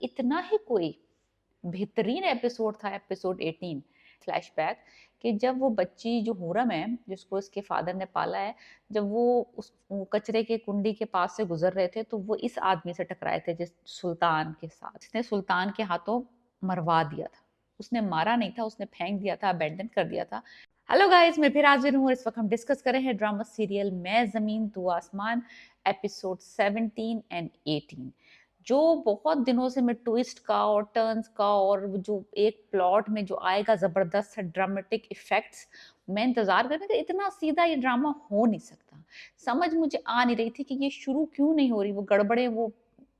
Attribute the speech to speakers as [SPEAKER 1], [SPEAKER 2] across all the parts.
[SPEAKER 1] इतना ही कोई बेहतरीन एपिसोड था एपिसोड 18 फ्लैशबैक कि जब वो बच्ची जो हुरम है जिसको इसके फादर ने पाला है, जब वो उस वो कचरे के कुंडी के पास से गुजर रहे थे तो वो इस आदमी से टकराए थे जिस सुल्तान के साथ उसने सुल्तान के हाथों मरवा दिया था। उसने मारा नहीं था, उसने फेंक दिया था, अबैंडन कर दिया था। हेलो गाइस, मैं फिर हाजिर हूँ और इस वक्त हम डिस्कस कर रहे हैं ड्रामा सीरियल मैं जमीन तू आसमान एपिसोड 17 एंड 18, जो बहुत दिनों से मैं ट्विस्ट का और टर्न्स का और जो एक प्लॉट में जो आएगा जबरदस्त ड्रामेटिक इफेक्ट्स, मैं इंतजार कर रही थी। इतना सीधा ये ड्रामा हो नहीं सकता। समझ मुझे आ नहीं रही थी कि ये शुरू क्यों नहीं हो रही, वो गड़बड़े, वो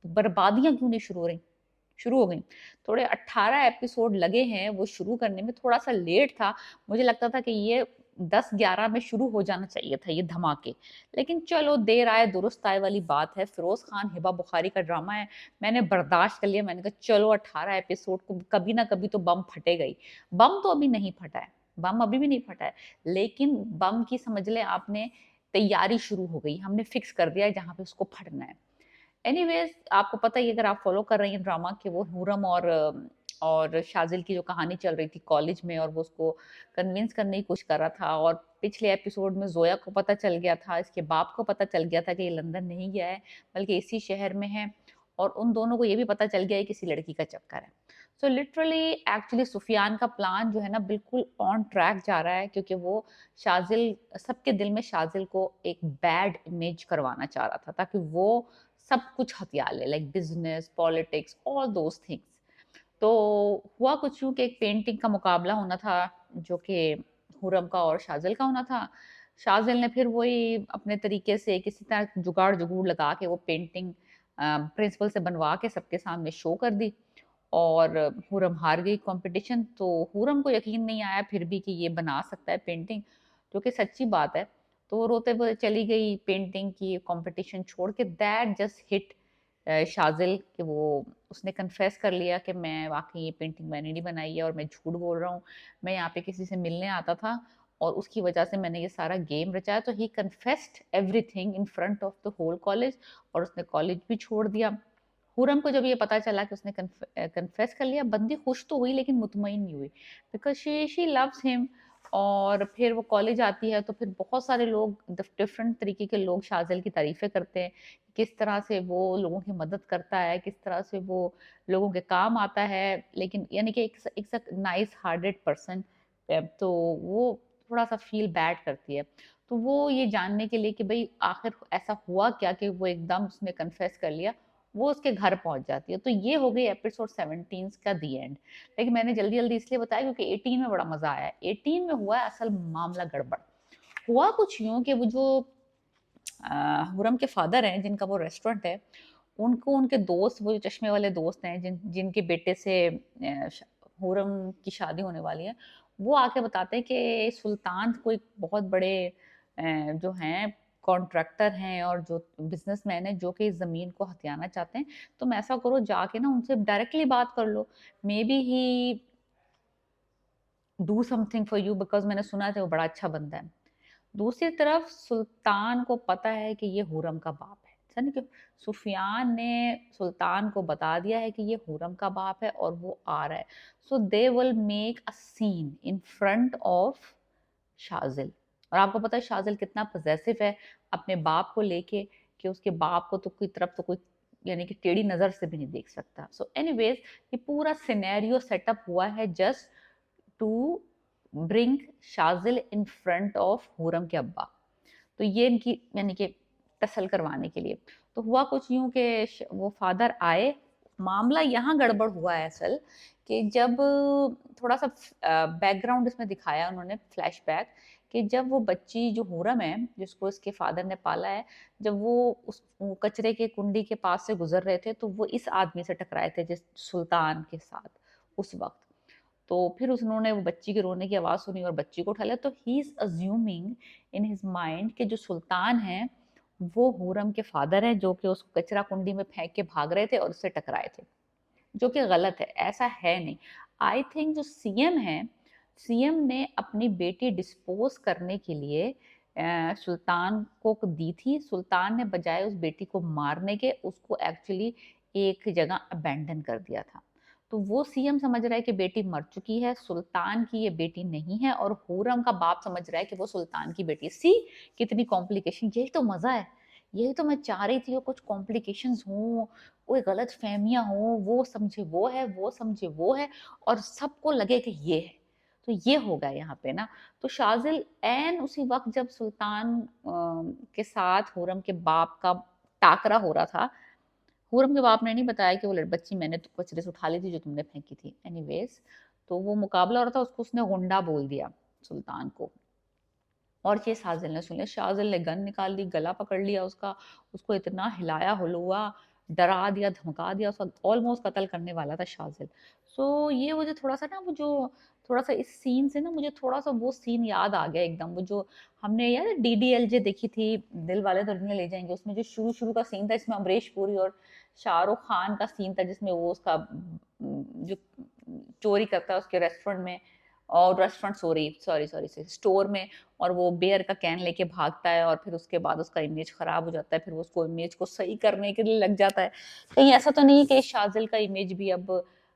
[SPEAKER 1] बर्बादियां क्यों नहीं शुरू हो गई। थोड़े 18 एपिसोड लगे हैं वो शुरू करने में, थोड़ा सा लेट था। मुझे लगता था कि ये 10-11 में शुरू हो जाना चाहिए था ये धमाके, लेकिन चलो देर आए दुरुस्त आए वाली बात है। फिरोज खान हिबा बुखारी का ड्रामा है, मैंने बर्दाश्त कर लिया। मैंने कहा चलो 18 एपिसोड को कभी ना कभी तो बम फटेगा ही। बम तो अभी नहीं फटा है, बम अभी भी नहीं फटा है, लेकिन बम की समझ ले आपने तैयारी शुरू हो गई। हमने फिक्स कर दिया है जहां पे उसको फटना है। एनीवेज, आपको पता ही, अगर आप फॉलो कर रही हैं ड्रामा, कि वो हुरम और शाजिल की जो कहानी चल रही थी कॉलेज में, और वो उसको कन्विंस करने की कोशिश कर रहा था। और पिछले एपिसोड में जोया को पता चल गया था, इसके बाप को पता चल गया था कि ये लंदन नहीं गया है बल्कि इसी शहर में है। और उन दोनों को ये भी पता चल गया है किसी लड़की का चक्कर है। सो लिटरली एक्चुअली सुफियान का प्लान जो है ना बिल्कुल ऑन ट्रैक जा रहा है, क्योंकि वो शाजिल, सबके दिल में शाजिल को एक बैड इमेज करवाना चाह रहा था ताकि वो सब कुछ हथिया ले, like business, politics, all those things. तो हुआ कुछ यूं कि एक पेंटिंग का मुकाबला होना था, जो कि हुरम का और शाजिल का होना था। शाजिल ने फिर वही अपने तरीके से किसी तरह जुगाड़ जुगूड़ लगा के वो पेंटिंग प्रिंसिपल से बनवा के सबके सामने शो कर दी, और हुरम हार गई कंपटीशन। तो हुरम को यकीन नहीं आया फिर भी कि ये बना सकता है पेंटिंग, जो कि सच्ची बात है। तो वो रोते हुए चली गई पेंटिंग की कंपटीशन छोड़ के। दैट जस्ट हिट शाजिल कि वो उसने कन्फेस कर लिया कि मैं वाकई ये पेंटिंग मैंने नहीं बनाई है और मैं झूठ बोल रहा हूँ। मैं यहाँ पे किसी से मिलने आता था और उसकी वजह से मैंने ये सारा गेम रचाया। तो he confessed everything in front of the whole college, और उसने कॉलेज भी छोड़ दिया। हुरम को जब ये पता चला कि उसने कन्फेस कर लिया, बंदी खुश तो हुई लेकिन मुतमईन नहीं हुई, बिकॉज शी लव्स हिम। और फिर वो कॉलेज आती है तो फिर बहुत सारे लोग, डिफरेंट तरीके के लोग शाजिल की तारीफें करते हैं, किस तरह से वो लोगों की मदद करता है, किस तरह से वो लोगों के काम आता है। लेकिन यानी कि एक नाइस हार्टेड पर्सन। तो वो थोड़ा सा फील बैड करती है। तो वो ये जानने के लिए कि भाई आखिर ऐसा हुआ क्या कि वो एकदम उसने कन्फेस कर लिया, वो उसके घर पहुंच जाती है। तो ये हो गई एपिसोड 17 का दी एंड। लेकिन मैंने जल्दी जल्दी इसलिए बताया क्योंकि 18 में बड़ा मजा आया। 18 में हुआ है असल मामला गड़बड़। हुआ कुछ यूं कि वो जो हुरम के फादर हैं, जिनका वो रेस्टोरेंट है, उनको उनके दोस्त, वो जो चश्मे वाले दोस्त हैं जिनके बेटे से हुरम की शादी होने वाली है, वो आके बताते हैं कि सुल्तान कोई बहुत बड़े जो हैं कॉन्ट्रैक्टर हैं और जो बिजनेसमैन है, जो कि इस जमीन को हथियाना चाहते हैं। तुम ऐसा करो, जाके ना उनसे डायरेक्टली बात कर लो, maybe he do something for you, because मैंने सुना है वो बड़ा अच्छा बंदा है। दूसरी तरफ सुल्तान को पता है कि ये हुरम का बाप है। समझ क्यों? सुफियान ने सुल्तान को बता दिया है कि ये हुरम का बाप है और वो आ रहा है। So they will make a scene in front of Shajil. और आपको पता है शाजिल कितना पजेसिव है अपने बाप को लेके, कि उसके बाप को तो कोई तरफ तो कोई, यानी कि टेढ़ी नजर से भी नहीं देख सकता। सो एनीवेज, ये पूरा सिनेरियो सेटअप हुआ है just to bring Shajil in front of Huram के अब्बा। तो ये इनकी यानी कि टसल करवाने के लिए। तो हुआ कुछ यूं कि वो फादर आए। मामला यहाँ गड़बड़ हुआ है असल, कि जब थोड़ा सा बैकग्राउंड इसमें दिखाया उन्होंने, फ्लैशबैक, कि जब वो बच्ची जो हुरम है जिसको इसके फादर ने पाला है, जब वो उस वो कचरे के कुंडी के पास से गुजर रहे थे तो वो इस आदमी से टकराए थे, जिस सुल्तान के साथ उस वक्त। तो फिर उन्होंने वो बच्ची के रोने की आवाज़ सुनी और बच्ची को उठा लिया। तो he is assuming in his mind कि जो सुल्तान है वो हुरम के फादर है, जो कि उसको कचरा कुंडी में फेंक के भाग रहे थे और उससे टकराए थे, जो कि गलत है, ऐसा है नहीं। आई थिंक जो सीएम है, सीएम ने अपनी बेटी डिस्पोज करने के लिए सुल्तान को दी थी। सुल्तान ने बजाय उस बेटी को मारने के उसको एक्चुअली एक जगह अबैंडन कर दिया था। तो वो सीएम समझ रहा है कि बेटी मर चुकी है, सुल्तान की ये बेटी नहीं है, और हुर्रम का बाप समझ रहा है कि वो सुल्तान की बेटी है। सी कितनी कॉम्प्लिकेशन, यही तो मजा है, यही तो मैं चाह रही थी, कुछ कॉम्प्लिकेशंस हों, कोई गलत फहमियां हों, वो समझे वो है, वो समझे वो है, और सबको लगे कि ये है। तो ये होगा यहाँ पे ना। तो शाजिल एन उसी वक्त जब सुल्तान के साथ हुर्रम के बाप का टाकरा हो रहा था, हुर्रम के बाप ने नहीं बताया कि वो बच्ची मैंने तो कचरे से उठा ली थी जो तुमने फेंकी थी। एनीवेज, तो वो मुकाबला हो रहा था, उसको उसने गुंडा बोल दिया सुल्तान को, और ये शाजिल ने सुन लिया। शाजिल ने गन निकाल ली, गला पकड़ लिया उसका, उसको इतना हिलाया हुलुआ, डरा दिया, धमका दिया, उसका ऑलमोस्ट कत्ल करने वाला था शाजिल। सो ये मुझे थोड़ा सा ना, वो जो थोड़ा सा इस सीन से ना मुझे थोड़ा सा वो सीन याद आ गया एकदम, वो जो हमने यार डीडीएलजे देखी थी, दिल वाले दुल्हनिया ले जाएंगे, उसमें जो शुरू शुरू का सीन था, इसमें अमरीश पुरी और शाहरुख खान का सीन था, जिसमें वो उसका जो चोरी करता है उसके रेस्टोरेंट में, और रेस्टोरेंट सॉरी सॉरी से स्टोर में, और वो बेयर का कैन लेके भागता है, और फिर उसके बाद उसका इमेज खराब हो जाता है, फिर वो उसको इमेज को सही करने के लिए लग जाता है। कहीं ऐसा तो नहीं है कि शाजिल का इमेज भी अब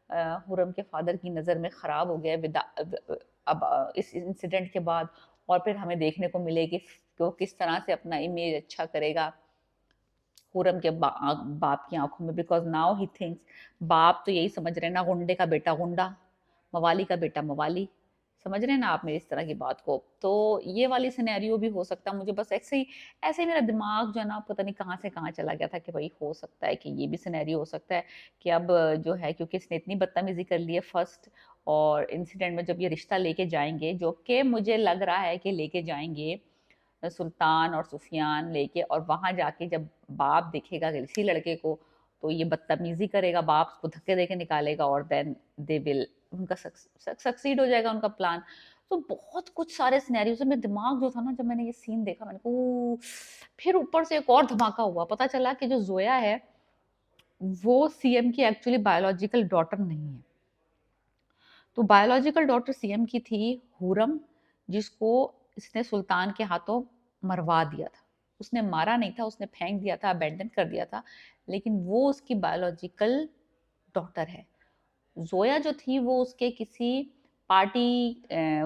[SPEAKER 1] हुर्रम के फादर की नज़र में खराब हो गया अब इस इंसिडेंट के बाद, और फिर हमें देखने को मिलेगी कि वो किस तरह से अपना इमेज अच्छा करेगा हुर्रम के बाप की आंखों में, बिकॉज नाउ ही थिंक्स, बाप तो यही समझ रहे हैं ना, गुंडे का बेटा गुंडा, मवाली का बेटा मवाली, समझ रहे हैं ना आप मेरी इस तरह की बात को। तो ये वाली सिनेरियो भी हो सकता है, मुझे बस ऐसे ही मेरा दिमाग जो है ना, पता नहीं कहाँ से कहाँ चला गया था कि भाई हो सकता है कि ये भी सिनेरियो हो सकता है कि अब जो है, क्योंकि इसने इतनी बदतमीजी कर ली है फर्स्ट और इंसिडेंट में, जब ये रिश्ता लेके जाएंगे, जो कि मुझे लग रहा है कि लेके जाएंगे सुल्तान और सुफियान लेके, और वहां जाके जब बाप देखेगा इसी लड़के को, तो ये बदतमीजी करेगा, बाप उसको धक्के देके निकालेगा, और देन दे विल, उनका सक्सीड हो जाएगा उनका प्लान। तो बहुत कुछ सारे सिनेरियो से मेरा दिमाग जो था ना, जब मैंने ये सीन देखा, मैंने कहा फिर ऊपर से एक और धमाका हुआ, पता चला कि जो जोया है वो सीएम की एक्चुअली बायोलॉजिकल डॉटर नहीं है। तो बायोलॉजिकल डॉटर सीएम की थी हुर्रम, जिसको इसने सुल्तान के हाथों मरवा दिया था। उसने मारा नहीं था, उसने फेंक दिया था, अबेंडन कर दिया था, लेकिन वो उसकी बायोलॉजिकल डॉटर है। जोया जो थी वो उसके किसी पार्टी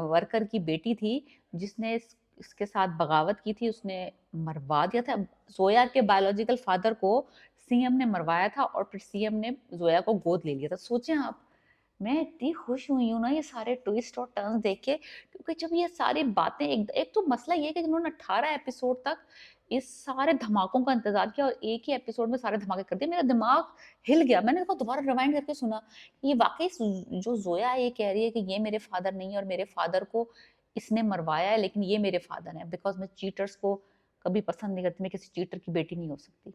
[SPEAKER 1] वर्कर की बेटी थी, जिसने इसके साथ बगावत की थी, उसने मरवा दिया था। जोया के बायोलॉजिकल फादर को सीएम ने मरवाया था, और फिर सीएम ने जोया को गोद ले लिया था। सोचें आप, मैं इतनी खुश हुई हूँ ना ये सारे ट्विस्ट और टर्न्स देख के, क्योंकि जब ये सारी बातें एक तो मसला ये है कि जिन्होंने 18 एपिसोड तक इस सारे धमाकों का इंतजार किया, और एक ही एपिसोड में सारे धमाके कर दिए, मेरा दिमाग हिल गया। मैंने देखो दोबारा रिवाइंड करके सुना, ये वाकई जो जोया है ये कह रही है कि ये मेरे फादर नहीं है, और मेरे फादर को इसने मरवाया है, लेकिन ये मेरे फादर हैं, बिकॉज मैं चीटर्स को कभी पसंद नहीं करती, मैं किसी चीटर की बेटी नहीं हो सकती।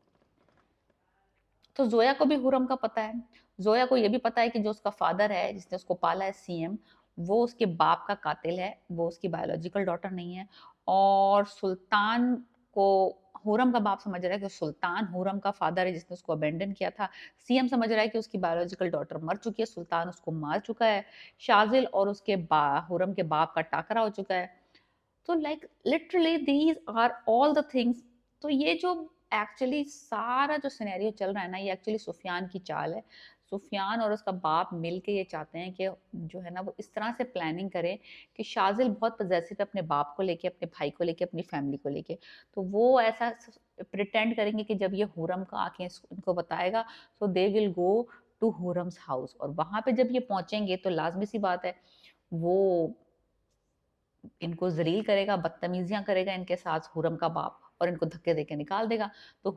[SPEAKER 1] तो जोया को भी हुर्रम का पता है, जोया को ये भी पता है कि जो उसका फादर है, जिसने उसको पाला है सीएम, वो उसके बाप का कातिल है, वो उसकी बायोलॉजिकल डॉटर नहीं है। और सुल्तान को हुर्रम का बाप समझ रहा है कि सुल्तान हुर्रम का फादर है, जिसने उसको अबेंडन किया था। सीएम समझ रहा है कि उसकी बायोलॉजिकल डॉटर मर चुकी है, सुल्तान उसको मार चुका है, शाजिल और उसके हुर्रम के बाप का टाकरा हो चुका है। तो like literally these are all the things. तो ये जो एक्चुअली सारा जो सिनेरियो चल रहा है ना, ये एक्चुअली सुफियान की चाल है। सुफियान और उसका बाप मिलके ये चाहते हैं कि जो है ना, वो इस तरह से प्लानिंग करें कि शाजिल बहुत पजेसिव है अपने बाप को लेके, अपने भाई को लेके, अपनी फैमिली को लेके। तो वो ऐसा प्रिटेंड करेंगे कि जब ये हुर्रम का आके इनको बताएगा, so they will go to Hurram's house, और वहां पे जब ये पहुंचेंगे तो लाजमी सी बात है, वो इनको जलील करेगा, बदतमीजियां करेगा इनके साथ हुर्रम का बाप, और इनको धक्के देके निकाल देगा। तो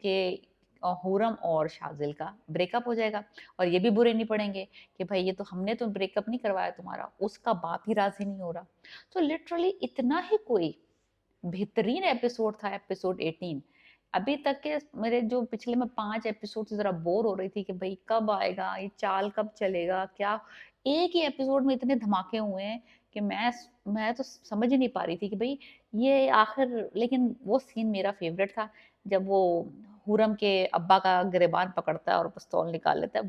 [SPEAKER 1] के हुर्रम और शाजिल का ब्रेकअप हो जाएगा, और ये भी बुरे नहीं पड़ेंगे कि भाई ये तो हमने तो ब्रेकअप नहीं करवाया तुम्हारा, उसका बाप ही राजी नहीं हो रहा। तो लिटरली इतना ही कोई बेहतरीन एपिसोड था एपिसोड 18। अभी तक के मेरे जो पिछले में 5 एपिसोड से जरा बोर हो रही थी कि भाई कब आएगा ये, चाल कब चलेगा क्या। एक ही एपिसोड में इतने धमाके हुए हैं कि मैं तो समझ ही नहीं पा रही थी कि भाई ये आखिर। लेकिन वो सीन मेरा फेवरेट था, जब वो हुर्रम के अब्बा का गिरेबान पकड़ता है और पिस्तौल निकाल लेता है।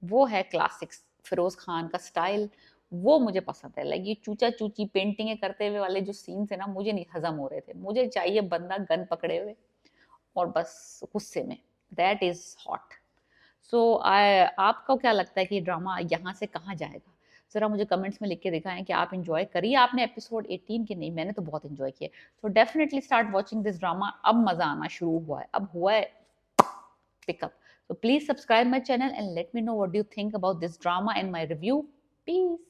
[SPEAKER 1] वो है क्लासिक्स फिरोज खान का स्टाइल, वो मुझे पसंद है। लाइक ये चूचा चूची पेंटिंग करते हुए वाले जो सीन्स है ना, मुझे नहीं हजम हो रहे थे। मुझे चाहिए बंदा गन पकड़े हुए और बस गुस्से में दैट इज हॉट। सो आपको क्या लगता है कि ड्रामा यहाँ से कहाँ जाएगा? ज़रा मुझे कमेंट्स में लिख के दिखाएं कि आप एंजॉय करिए आपने एपिसोड 18 की नहीं, मैंने तो बहुत एंजॉय किया। So definitely start watching this drama. अब मज़ा आना शुरू हुआ है, अब हुआ है pickup. So please subscribe my channel and let me know what do you think about this drama and my review. Peace.